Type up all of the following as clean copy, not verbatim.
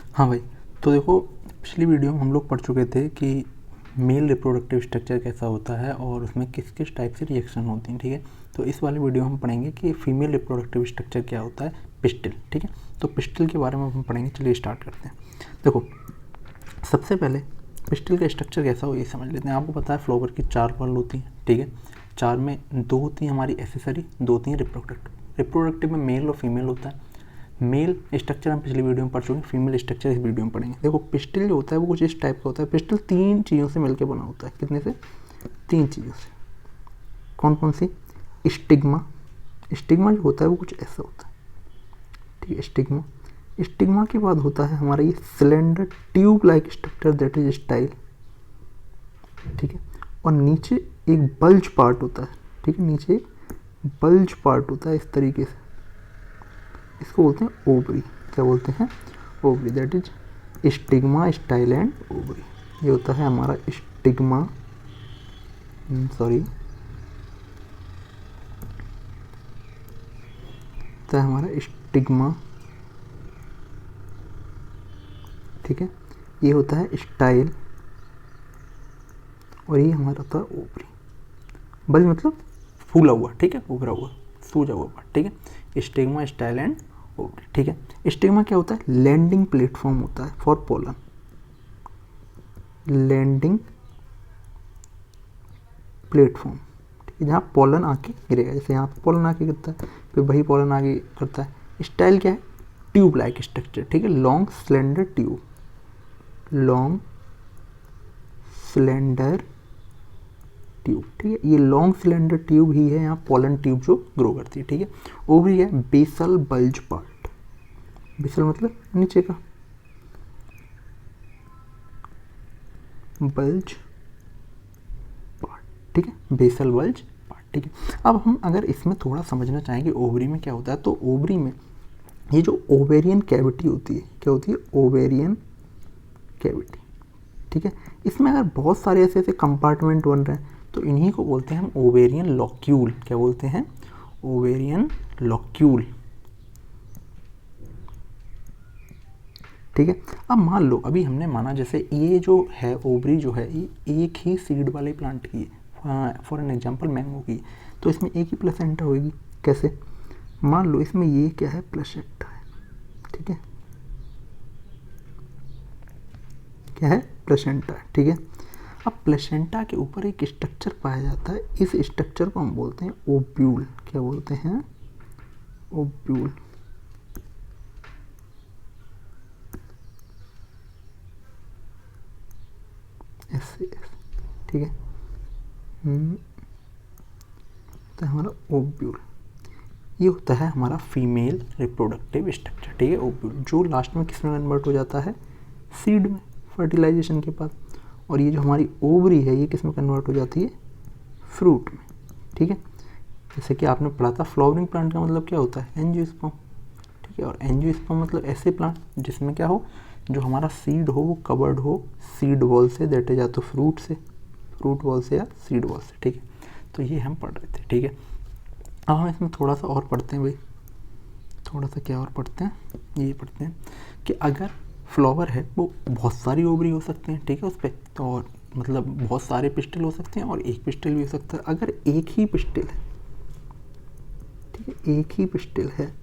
हाँ भाई, तो देखो पिछली वीडियो में हम लोग पढ़ चुके थे कि मेल रिप्रोडक्टिव स्ट्रक्चर कैसा होता है और उसमें किस किस टाइप से रिएक्शन होती हैं, ठीक है। तो इस वाले वीडियो में हम पढ़ेंगे कि फीमेल रिप्रोडक्टिव स्ट्रक्चर क्या होता है, पिस्टिल, ठीक है। तो पिस्टिल के बारे में हम पढ़ेंगे, चलिए स्टार्ट करते हैं। देखो, सबसे पहले पिस्टिल का स्ट्रक्चर कैसा हो ये समझ लेते हैं। आपको पता है फ्लावर की 4 पर्ल होती हैं, ठीक है। 4 में 2 होती हैं हमारी एसेसरी, 2 होती हैं रिप्रोडक्टिव। रिप्रोडक्टिव में मेल और फीमेल होता है। मेल स्ट्रक्चर हम पिछली वीडियो में पढ़ चुके हैं, फीमेल स्ट्रक्चर इस वीडियो में पढ़ेंगे। देखो, पिस्टिल जो होता है वो कुछ इस टाइप का होता है। पिस्टिल 3 चीज़ों से मिलकर बना होता है। कितने से? 3 चीज़ों से। कौन कौन सी? स्टिग्मा। स्टिग्मा जो होता है वो कुछ ऐसा होता है, ठीक है। स्टिग्मा, स्टिग्मा के बाद होता है हमारा ये cylinder tube like structure, that is style, ठीक है। और नीचे एक बल्ज पार्ट होता है, ठीक है। नीचे एक बल्ज पार्ट होता है इस तरीके से, इसको बोलते हैं ओवरी। क्या बोलते हैं? Ovary, that is stigma, style and ovary. ये होता है हमारा स्टिग्मा, होता है हमारा स्टिग्मा, ठीक है। ये होता है स्टाइल और ये हमारा होता है ओवरी। बल्ज मतलब फूला हुआ, ठीक है, उभरा हुआ, सूजा हुआ, ठीक है। स्टिग्मा, स्टाइल एंड ओवरी, ठीक है। स्टिग्मा क्या होता है? लैंडिंग प्लेटफॉर्म होता है फॉर पोलन। लैंडिंग प्लेटफॉर्म, ठीक है, जहाँ पोलन आके गिरेगा। जैसे यहाँ पे पोलन आके गिरता है, फिर वही पोलन आगे करता है। स्टाइल क्या है? ट्यूब लाइक स्ट्रक्चर, ठीक है। Long slender tube, long slender tube, ठीक है। ये लॉन्ग सिलेंडर ट्यूब ही है यहाँ पोलन ट्यूब जो ग्रो करती है, ठीक है। ओवरी है बेसल बल्ज पार्ट। बेसल मतलब नीचे का, बल्ज पार्ट, ठीक है, बेसल बल्ज पार्ट, ठीक है। अब हम अगर इसमें थोड़ा समझना चाहें कि ओवरी में क्या होता है, तो ओवरी में ये जो ओवेरियन कैविटी होती है, क्या होती है? ओवेरियन कैविटी, ठीक है। इसमें अगर बहुत सारे ऐसे ऐसे कंपार्टमेंट बन रहे हैं तो इन्हीं को बोलते हैं हम ओवेरियन लॉक्यूल। क्या बोलते हैं? ओवेरियन लॉक्यूल, ठीक है। अब मान लो, अभी हमने माना जैसे ये जो है ओवरी जो है ये एक ही सीड वाले प्लांट की है, फॉर एन एग्जांपल मैंगो की, तो इसमें एक ही प्लेसेंटा होगी। कैसे? मान लो इसमें ये क्या है? प्लेसेंटा है, ठीक है। क्या है? प्लेसेंटा, ठीक है। अब प्लेसेंटा के ऊपर एक स्ट्रक्चर पाया जाता है, इस स्ट्रक्चर को हम बोलते हैं ओव्यूल। क्या बोलते हैं? ओव्यूल, ऐसे, ठीक है। तो हमारा ओव्यूल, ये होता है हमारा फीमेल रिप्रोडक्टिव स्ट्रक्चर, ठीक है। ओव्यूल जो लास्ट में किस में कन्वर्ट हो जाता है? सीड में, फर्टिलाइजेशन के बाद। और ये जो हमारी ओवरी है ये किस में कन्वर्ट हो जाती है? फ्रूट में, ठीक है। जैसे कि आपने पढ़ा था फ्लावरिंग प्लांट का मतलब क्या होता है? एंजियोस्पर्म, ठीक है। और एंजियोस्पर्म मतलब ऐसे प्लांट जिसमें क्या हो, जो हमारा सीड हो वो कवर्ड हो सीड वॉल से, दैट इज या तो फ्रूट से, फ्रूट वॉल से या सीड वॉल से, ठीक है। तो ये हम पढ़ रहे थे, ठीक है। अब हम इसमें थोड़ा सा और पढ़ते हैं भाई, थोड़ा सा क्या और पढ़ते हैं, ये पढ़ते हैं कि अगर फ्लावर है वो बहुत सारी ओवरी हो सकते हैं, ठीक है, उस पर तो, और मतलब बहुत सारे पिस्टल हो सकते हैं और एक पिस्टल भी हो सकता है। अगर एक ही पिस्टल है, ठीक है, एक ही पिस्टल है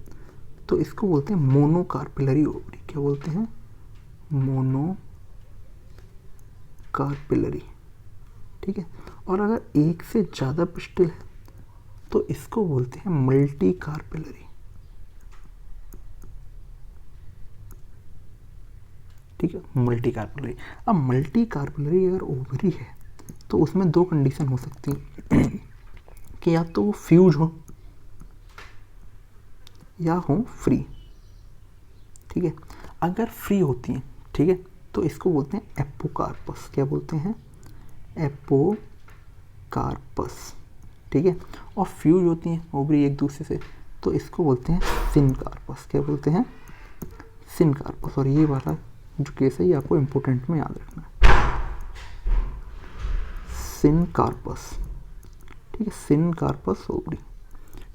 तो इसको बोलते हैं मोनोकार्पिलरी ओवरी। क्या बोलते हैं? मोनोकार्पिलरी, ठीक है। और अगर एक से ज़्यादा पिस्टल है तो इसको बोलते हैं मल्टी कार्पिलरी, ठीक है, मल्टी कार्पिलरी। अब मल्टी कार्पिलरी अगर ओवरी है तो उसमें 2 कंडीशन हो सकती हैं कि या तो वो फ्यूज हो या हो फ्री, ठीक है। अगर फ्री होती हैं, ठीक है, तो इसको बोलते हैं एपोकार्पस। क्या बोलते हैं? एपोकार्पस, ठीक है। और फ्यूज होती हैं ओवरी एक दूसरे से तो इसको बोलते हैं सिनकार्पस। क्या बोलते हैं? सिनकार्पस। और ये वाला जो केस है ये आपको इम्पोर्टेंट में याद रखना है, सिनकार्पस, ठीक है। सिनकार्पस ओवरी,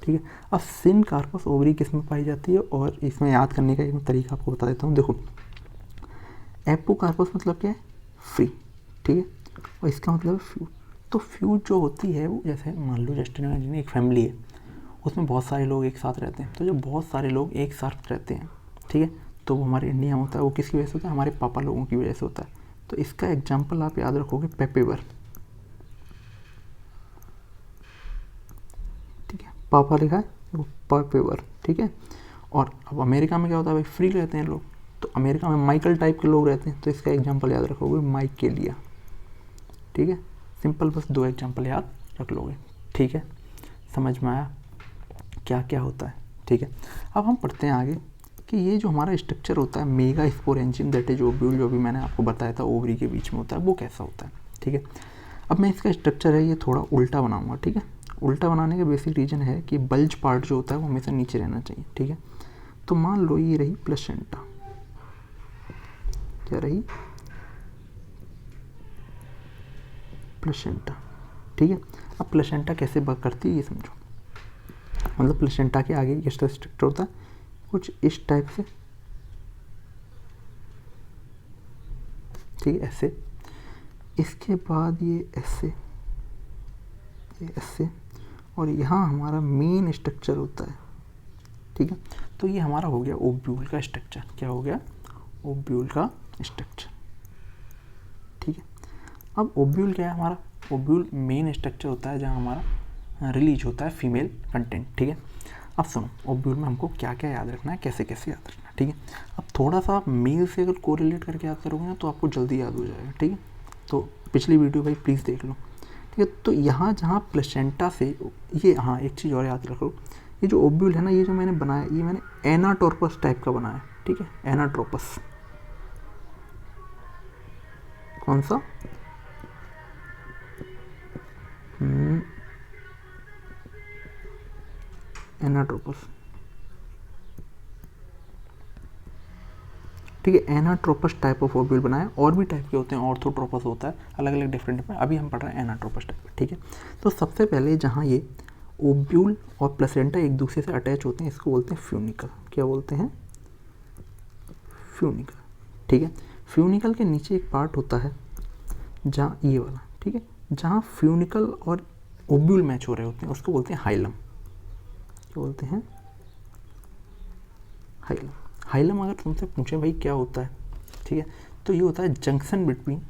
ठीक है। अब सिनकार्पस ओवरी किस में पाई जाती है और इसमें याद करने का एक तरीका आपको बता देता हूँ। देखो, एपोकार्पस मतलब क्या है, फ्री, ठीक है, और इसका मतलब फ्यूज। तो फ्यूज जो होती है वो जैसे मान लो जस्ट इमेजिन एक फैमिली है, उसमें बहुत सारे लोग एक साथ रहते हैं, तो जब बहुत सारे लोग एक साथ रहते हैं, ठीक है, तो वो हमारे इंडिया में होता है, वो किसकी वजह से होता है, हमारे पापा लोगों की वजह से होता है। तो इसका एग्जाम्पल आप याद रखोगे पेपेवर, ठीक है, पापा लिखा है वो पेपेवर, ठीक है। और अब अमेरिका में क्या होता है भाई, फ्री रहते हैं लोग, तो अमेरिका में माइकल टाइप के लोग रहते हैं, तो इसका एग्जाम्पल याद रखोगे माइक के लिए, ठीक है। सिंपल, बस 2 एग्जाम्पल याद रख लोगे, ठीक है। समझ में आया क्या क्या होता है, ठीक है। अब हम पढ़ते हैं आगे कि ये जो हमारा स्ट्रक्चर होता है mega sporangium that is ovule, जो भी मैंने आपको बताया था ओवरी के बीच में होता है, वो कैसा होता है, ठीक है। अब मैं इसका स्ट्रक्चर है ये थोड़ा उल्टा बनाऊंगा, ठीक है। उल्टा बनाने का बेसिक रीज़न है कि बल्ज पार्ट जो होता है वो हमेशा नीचे रहना चाहिए, ठीक है। तो मान लो ये रही प्लेसेंटा, क्या रही, प्लेसेंटा, ठीक है। अब प्लेसेंटा कैसे वर्क करती है ये समझो, मतलब प्लेसेंटा के आगे किस तरह स्ट्रक्चर होता है, कुछ इस टाइप से, ठीक है, ऐसे, इसके बाद ये ऐसे, ये ऐसे, और यहाँ हमारा मेन स्ट्रक्चर होता है, ठीक है। तो ये हमारा हो गया ओव्यूल का स्ट्रक्चर, क्या हो गया, ओव्यूल का स्ट्रक्चर, ठीक है। अब ओव्यूल क्या है हमारा, ओव्यूल मेन स्ट्रक्चर होता है जहाँ हमारा रिलीज होता है फीमेल कंटेंट, ठीक है। अब सुनो ओव्यूल में हमको क्या क्या याद रखना है, कैसे कैसे याद रखना है, ठीक है। अब थोड़ा सा आप मेल से अगर कोरिलेट करके याद करोगे ना तो आपको जल्दी याद हो जाएगा, ठीक है। तो पिछली वीडियो भाई प्लीज़ देख लो, ठीक है। तो यहाँ जहाँ प्लेसेंटा से ये, हाँ एक चीज़ और याद रखो, ये जो ओव्यूल है ना, ये जो मैंने बनाया, ये मैंने एनाटोर्पस टाइप का बनाया है, ठीक है, एनाट्रोपस, कौन सा, एनाट्रोपस, ठीक है, एनाट्रोपस टाइप ऑफ ओव्यूल बनाया। और भी टाइप के होते हैं, ऑर्थोट्रोपस होता है, अलग अलग डिफरेंट में, अभी हम पढ़ रहे हैं एनाट्रोपस टाइप, ठीक है। तो सबसे पहले जहाँ ये ओव्यूल और प्लेसेंटा एक दूसरे से अटैच होते हैं, इसको बोलते हैं फ्यूनिकल, क्या बोलते हैं, फ्यूनिकल, ठीक है। फ्यूनिकल के नीचे एक पार्ट होता है जहाँ ये वाला, ठीक है, जहाँ फ्यूनिकल और ओव्यूल मैच हो रहे होते हैं, उसको बोलते हैं हाइलम, क्या बोलते हैं, हाइलम। हाइलम अगर तुमसे पूछे भाई क्या होता है, ठीक है, तो ये होता है जंक्शन बिटवीन,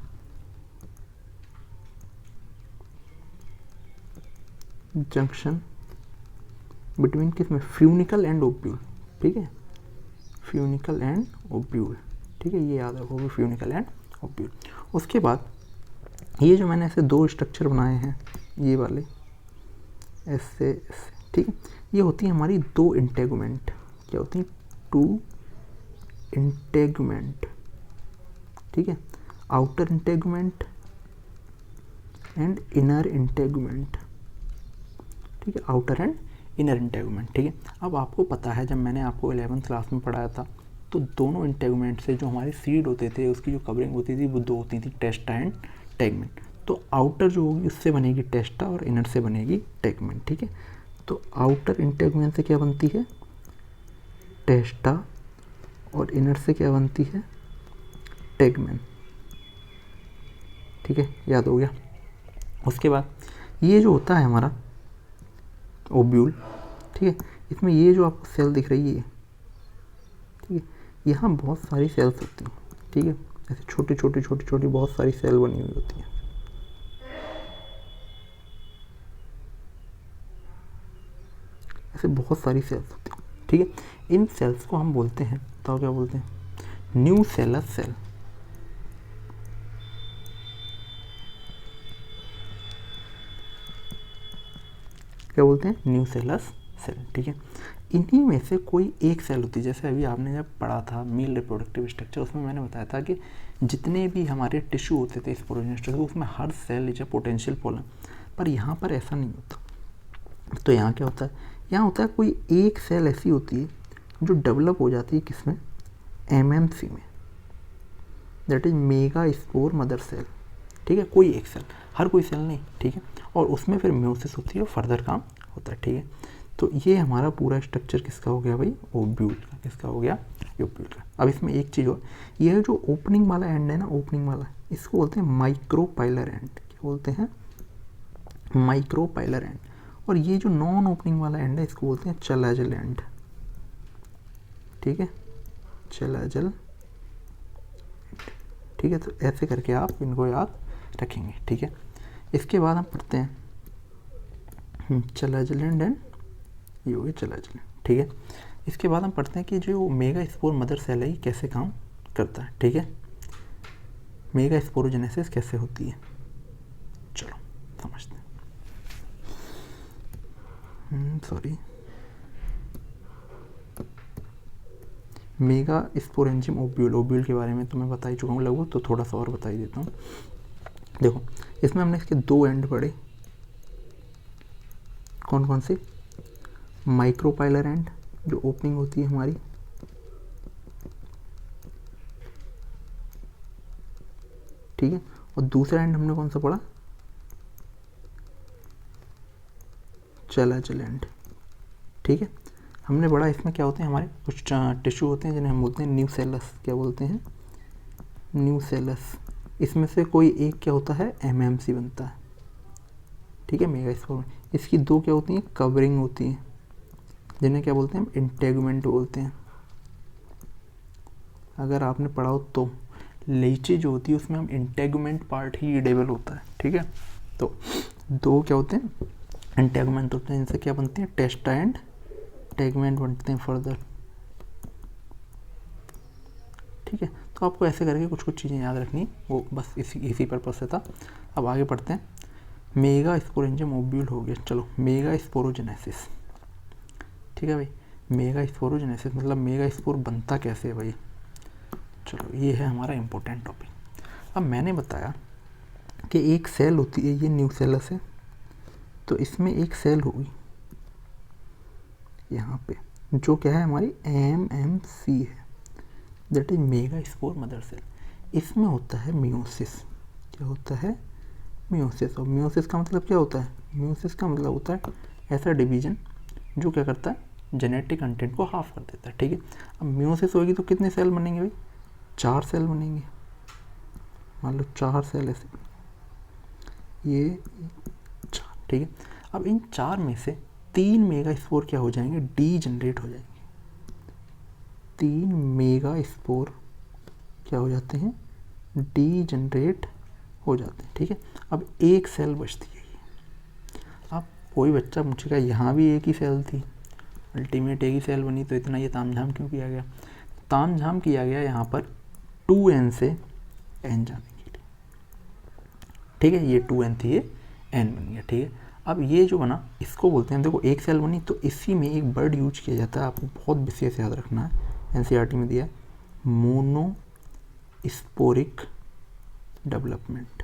जंक्शन बिटवीन किसमें, फ्यूनिकल एंड ओव्यूल, ठीक है, फ्यूनिकल एंड ओव्यूल, ठीक है, ये याद रखोगे फ्यूनिकल एंड ओव्यूल। उसके बाद ये जो मैंने ऐसे 2 स्ट्रक्चर बनाए हैं, ये वाले ऐसे ऐसे, ठीक है, ये होती है हमारी 2 इंटेगुमेंट, क्या होती है, 2 इंटेगुमेंट, ठीक है, outer integument and inner integument, ठीक है, आउटर एंड इनर इंटेगुमेंट, ठीक है। अब आपको पता है जब मैंने आपको 11th क्लास में पढ़ाया था तो दोनों इंटेगुमेंट से जो हमारे सीड होते थे उसकी जो कवरिंग होती थी वो 2 होती थी, टेस्टा एंड टेगमेंट। तो आउटर जो होगी उससे बनेगी टेस्टा और इनर से बनेगी टेगमेंट, ठीक है। तो आउटर इंटेगुमेंट से क्या बनती है, टेस्टा, और इनर से क्या बनती है, टेगमेंट, ठीक है, याद हो गया। उसके बाद ये जो होता है हमारा ओव्यूल, ठीक है, इसमें ये जो आपको सेल दिख रही है, ठीक है, यहाँ बहुत सारी सेल्स होती हैं, ठीक है, ऐसे छोटी छोटी छोटी छोटी बहुत सारी सेल बनी हुई होती हैं, ऐसे बहुत सारी सेल्स होती हैं, ठीक है। इन सेल्स को हम बोलते हैं, तो क्या बोलते हैं, न्यू सेलस सेल, क्या बोलते हैं, न्यू सेलस सेल, ठीक है। इन्हीं में से कोई एक सेल होती है, जैसे अभी आपने जब पढ़ा था मेल रिप्रोडक्टिव स्ट्रक्चर, उसमें मैंने बताया था कि जितने भी हमारे टिश्यू होते थे स्पोरेंजियम स्ट्रक्चर, उसमें हर cell is a potential pollen, पर यहाँ पर ऐसा नहीं होता। तो यहाँ क्या होता है, यहाँ होता है कोई एक सेल ऐसी होती है जो डेवलप हो जाती है किसमें, एमएमसी में, that is mega spore mother cell, ठीक है, कोई एक सेल, हर कोई सेल नहीं, ठीक है। और उसमें फिर म्योसिस होती है और फर्दर काम होता है, ठीक है। तो ये हमारा पूरा स्ट्रक्चर किसका हो गया भाई, ओव्यूल का। किसका हो गया, ओव्यूल का। अब इसमें एक चीज़ और, ये जो ओपनिंग वाला एंड है ना, ओपनिंग वाला, इसको बोलते हैं माइक्रोपाइलर एंड। क्या बोलते हैं, माइक्रोपाइलर एंड। और ये जो नॉन ओपनिंग वाला एंड है इसको बोलते हैं चलाजल एंड। ठीक है, चलाजल। ठीक है, तो ऐसे करके आप इनको याद रखेंगे। ठीक है, इसके बाद हम पढ़ते हैं चलाजल एंड ये हो गया चलाजल। ठीक है, इसके बाद हम पढ़ते हैं कि जो मेगा स्पोर मदर सेल है ये कैसे काम करता है। ठीक है, मेगा स्पोरोजेनेसिस कैसे होती है, चलो समझते हैं। Sorry, mega sporangium ovule, ovule के बारे में तो मैं बता ही चुका हूँ लगभग, तो थोड़ा सा और बता ही देता हूँ। देखो, इसमें हमने इसके दो एंड पढ़े, कौन कौन से, माइक्रोपाइलर एंड जो ओपनिंग होती है हमारी, ठीक है, और दूसरा एंड हमने कौन सा पढ़ा, चलाजल एंड। ठीक है, हमने पढ़ा इसमें क्या होते हैं, हमारे कुछ टिश्यू होते हैं जिन्हें हम बोलते हैं न्यूसेलस। क्या बोलते हैं, न्यूसेलस। इसमें से कोई एक क्या होता है, एमएमसी बनता है। ठीक है, मेगा स्पोर। इसकी दो क्या होती हैं, कवरिंग होती हैं, जिन्हें क्या बोलते हैं, इंटेगुमेंट बोलते हैं। अगर आपने पढ़ा हो तो लीची जो होती है उसमें हम इंटेगुमेंट पार्ट ही ईडेबल होता है। ठीक है, तो दो क्या होते हैं, इंटेगुमेंट होते हैं, इनसे क्या बनते हैं, टेस्टा एंड टेगमेंट बनते हैं फर्दर। ठीक है, तो आपको ऐसे करके कुछ कुछ चीज़ें याद रखनी, वो बस इसी पर्पज से था। अब आगे पढ़ते हैं, मेगा स्पोरेंजियम ओव्यूल हो गया। चलो, मेगा स्पोरोजेनेसिस। ठीक है भाई, मेगा स्पोरोजेनेसिस मतलब मेगा स्पोर बनता कैसे है भाई। चलो, ये है हमारा इम्पोर्टेंट टॉपिक। अब मैंने बताया कि एक सेल होती है, ये न्यूसेलस है, तो इसमें एक सेल होगी यहाँ पे, जो क्या है हमारी एमएमसी है, that is mega spore mother cell. इसमें होता है मियोसिस। क्या होता है, मियोसिस। और मियोसिस का मतलब क्या होता है, मियोसिस का मतलब होता है ऐसा डिवीजन जो क्या करता है, जेनेटिक कंटेंट को हाफ कर देता है। ठीक है, अब मियोसिस होगी तो कितने सेल बनेंगे भाई, 4 सेल बनेंगे। मान लो 4 सेल ऐसे, ये 4। ठीक है, अब इन 4 में से 3 मेगा स्पोर क्या हो जाएंगे, डी जनरेट हो जाएंगे। 3 मेगा स्पोर क्या हो जाते हैं, डी जनरेट हो जाते हैं। ठीक है, अब एक सेल बचती है। अब कोई बच्चा पूछेगा यहाँ भी एक ही सेल थी, अल्टीमेट एक ही सेल बनी, तो इतना ये तामझाम क्यों किया गया। तामझाम किया गया यहाँ पर 2n से n जाने के लिए। ठीक है, ये 2n थी, ये n बन गया। ठीक है, अब ये जो बना इसको बोलते हैं, देखो एक सेल बनी तो इसी में एक वर्ड यूज किया जाता है, आपको बहुत विशेष याद रखना है, एनसीईआरटी में दिया है, मोनोस्पोरिक डेवलपमेंट।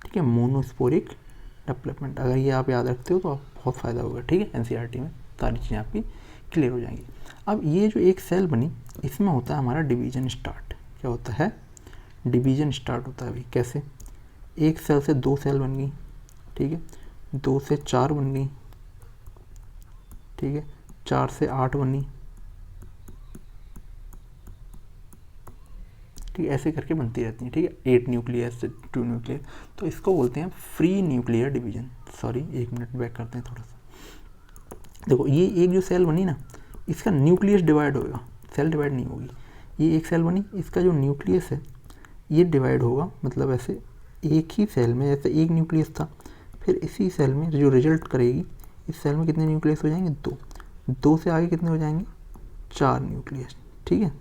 ठीक है, मोनोस्पोरिक डेवलपमेंट। अगर ये आप याद रखते हो तो आप बहुत फ़ायदा होगा। ठीक है, एनसीईआरटी में सारी चीज़ें आपकी क्लियर हो जाएंगी। अब ये जो एक सेल बनी इसमें होता है हमारा डिवीजन स्टार्ट। क्या होता है, डिवीजन स्टार्ट होता है भाई। कैसे, एक सेल से 2 सेल बन गई। ठीक है, 2 से 4 बन गई। ठीक है, 4 से 8 बनी। ठीक है, ऐसे करके बनती रहती हैं। ठीक है, 8 न्यूक्लियर से 2 न्यूक्लियर, तो इसको बोलते हैं free nuclear division. Sorry, 1 minute back करते हैं थोड़ा सा। देखो, ये एक जो सेल बनी ना, इसका न्यूक्लियस डिवाइड होगा, सेल डिवाइड नहीं होगी। ये एक सेल बनी, इसका जो न्यूक्लियस है ये डिवाइड होगा, मतलब ऐसे एक ही सेल में, जैसे एक न्यूक्लियस था, फिर इसी सेल में जो रिजल्ट करेगी, इस सेल में कितने न्यूक्लियस हो जाएंगे, 2। 2 से आगे कितने हो जाएंगे, 4 न्यूक्लियस। ठीक है,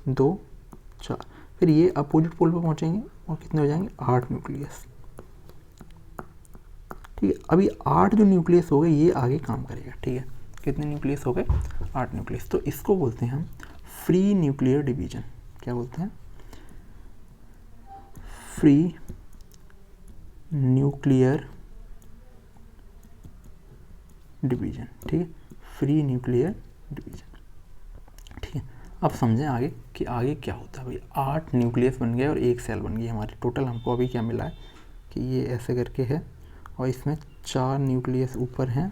2 4, फिर ये अपोजिट पोल पर पहुंचेंगे और कितने हो जाएंगे, 8 न्यूक्लियस। ठीक है, अभी 8 जो न्यूक्लियस हो गए ये आगे काम करेगा। ठीक है, कितने न्यूक्लियस हो गए, 8 न्यूक्लियस। तो इसको बोलते हैं हम फ्री न्यूक्लियर डिवीजन। क्या बोलते हैं, फ्री न्यूक्लियर डिवीजन। ठीक है, फ्री न्यूक्लियर डिवीजन। ठीक है, अब समझें आगे कि आगे क्या होता है भाई। 8 न्यूक्लियस बन गए और एक सेल बन गई हमारी। टोटल हमको अभी क्या मिला है कि ये ऐसे करके है और इसमें 4 न्यूक्लियस ऊपर हैं,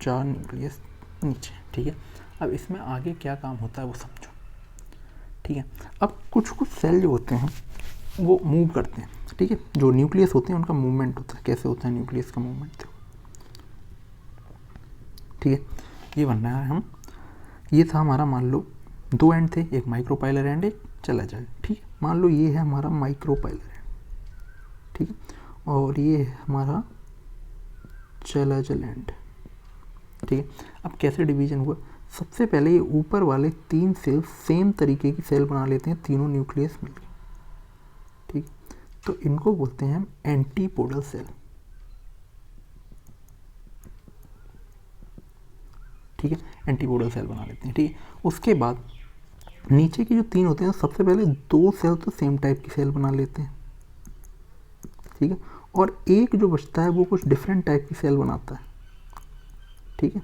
4 न्यूक्लियस नीचे, ठीक है। अब इसमें आगे क्या काम होता है वो समझो, ठीक है। अब कुछ सेल जो होते हैं वो मूव करते हैं, ठीक है। जो न्यूक्लियस होते हैं उनका मूवमेंट होता है। कैसे होता है न्यूक्लियस का मूवमेंट, ठीक है। ये बनना है हम, ये था हमारा, मान लो 2 एंड थे, एक माइक्रोपाइलर एंड एक चला एंड, ठीक है। मान लो ये है हमारा माइक्रोपाइलर एंड, ठीक है, और ये है हमारा चला एंड, ठीक है। अब कैसे डिवीजन हुआ, सबसे पहले ये ऊपर वाले 3 सेल सेम तरीके की सेल बना लेते हैं, तीनों न्यूक्लियस मिलकर, ठीक। तो इनको बोलते हैं हम एंटीपोडल सेल, ठीक है। एंटीपोडल सेल बना लेते हैं, ठीक है। उसके बाद नीचे के जो 3 होते हैं, सबसे पहले 2 सेल तो सेम टाइप की सेल बना लेते हैं, ठीक है। और एक जो बचता है वो कुछ डिफरेंट टाइप की सेल बनाता है, ठीक है।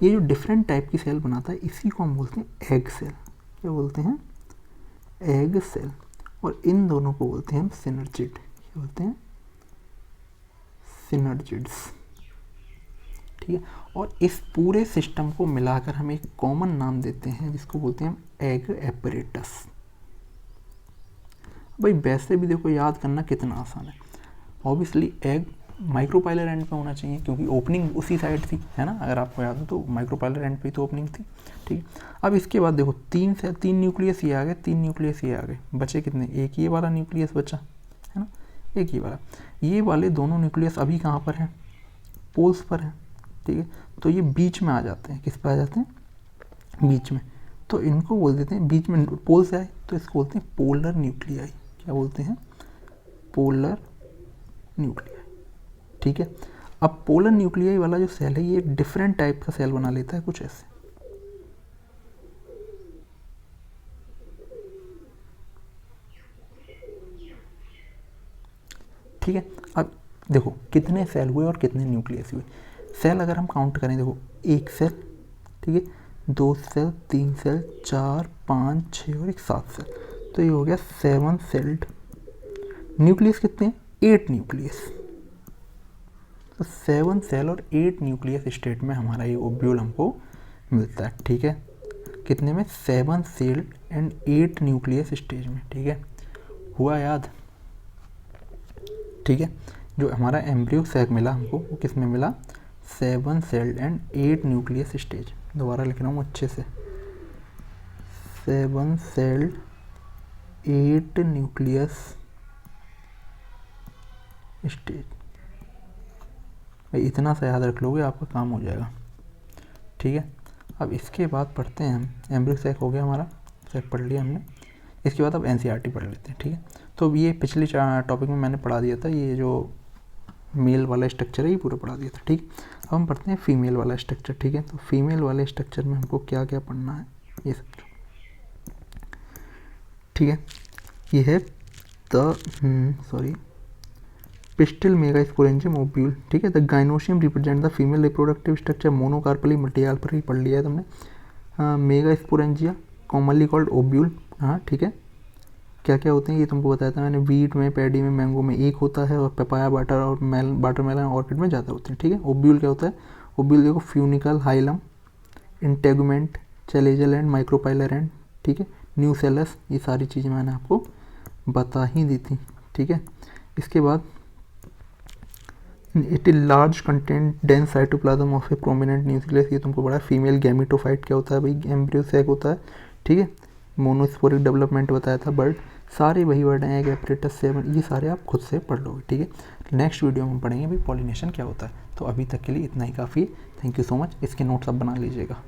ये जो डिफरेंट टाइप की सेल बनाता है इसी को हम बोलते हैं एग सेल। क्या बोलते हैं, एग सेल। और इन दोनों को बोलते हैं हम सिनर्जिड। क्या बोलते हैं, सिनर्जिड्स, ठीक है। और इस पूरे सिस्टम को मिलाकर हम एक कॉमन नाम देते हैं जिसको बोलते हैं हम एग एपरेटस। भाई वैसे भी देखो याद करना कितना आसान है। ऑब्वियसली एग माइक्रोपाइलर एंड पे होना चाहिए क्योंकि ओपनिंग उसी साइड थी, है ना। अगर आपको याद हो तो माइक्रोपाइलर एंड पे तो ओपनिंग थी, ठीक। अब इसके बाद देखो 3 न्यूक्लियस ये आ गए, 3 न्यूक्लियस ये आ गए, बचे कितने, एक ये वाला न्यूक्लियस बचा, है ना, एक ये वाला। ये वाले दोनों न्यूक्लियस अभी कहाँ पर हैं, पोल्स पर हैं, ठीक है। तो ये बीच में आ जाते हैं, किस पे आ जाते हैं, बीच में। तो इनको बोल देते हैं, बीच में पोल से आए तो इसको बोलते हैं पोलर न्यूक्लियाई। क्या बोलते हैं, पोलर न्यूक्लियाई, ठीक है। अब पोलर न्यूक्लियाई वाला जो सेल है ये डिफरेंट टाइप का सेल बना लेता है, कुछ ऐसे, ठीक है। अब देखो कितने सेल हुए और कितने न्यूक्लियस हुए। सेल अगर हम काउंट करें, देखो 1 सेल, ठीक है, 2 सेल, 3 सेल, 4, 5, 6 और 7 सेल। तो ये हो गया 7 सेल्ड। न्यूक्लियस कितने हैं, 8 न्यूक्लियस। तो 7 सेल और 8 न्यूक्लियस स्टेट में हमारा ये ओब्यूल हमको मिलता है, ठीक है। कितने में, 7 सेल एंड 8 न्यूक्लियस स्टेज में, ठीक है। हुआ याद, ठीक है। जो हमारा एम्ब्रियो सैक मिला हमको वो किस में मिला, 7 सेल्ड एंड 8 न्यूक्लियस स्टेज। दोबारा लिख रहा हूँ अच्छे से, 7 सेल्ड 8 न्यूक्लियस स्टेज। भाई इतना सा याद रख लोगे आपका काम हो जाएगा, ठीक है। अब इसके बाद पढ़ते हैं हम, एम्ब्रियो सैक हो गया हमारा, सैक पढ़ लिया हमने। इसके बाद अब एनसीईआरटी पढ़ लेते हैं, ठीक है। तो ये पिछले टॉपिक में मैंने पढ़ा दिया था, ये जो मेल वाला स्ट्रक्चर है ये पूरा पढ़ा दिया था, ठीक। अब हम पढ़ते हैं फीमेल वाला स्ट्रक्चर, ठीक है। तो फीमेल वाले स्ट्रक्चर में हमको क्या क्या पढ़ना है ये समझो, ठीक है। ये है पिस्टल मेगास्पोरेंजियम ओव्यूल, ठीक है। The gynoecium represent the female reproductive structure monocarpellary multicarpellary पढ़ लिया है तुमने। मेगास्पोरेंजिया कॉमनली कॉल्ड ओव्यूल, हाँ ठीक है। क्या क्या होते हैं ये तुमको बताया था मैंने, वीट में, पैडी में, मैंगो में एक होता है, और पपाया, बटर और वाटरमेलन ऑर्किड में ज़्यादा होते हैं, ठीक है। ओव्यूल क्या होता है, ओव्यूल देखो funicle, hilum, integument, chalazal and, micropylar and, ठीक है, न्यूसेलस, ये सारी चीज़ें मैंने आपको बता ही दी थी, ठीक है। इसके बाद it is large content dense cytoplasm of A prominent nucleus, ये तुमको बड़ा। फीमेल गैमेटोफाइट क्या होता है भाई, एम्ब्रियो सैक होता है, ठीक है। मोनोस्पोरिक डेवलपमेंट बताया था, बर्ड, सारे वही वर्ड हैं, एग एपरेटस, 7, ये सारे आप खुद से पढ़ लोगे, ठीक है। नेक्स्ट वीडियो में हम पढ़ेंगे भाई पॉलिनेशन क्या होता है। तो अभी तक के लिए इतना ही काफ़ी है। Thank you so much. इसके नोट्स आप बना लीजिएगा।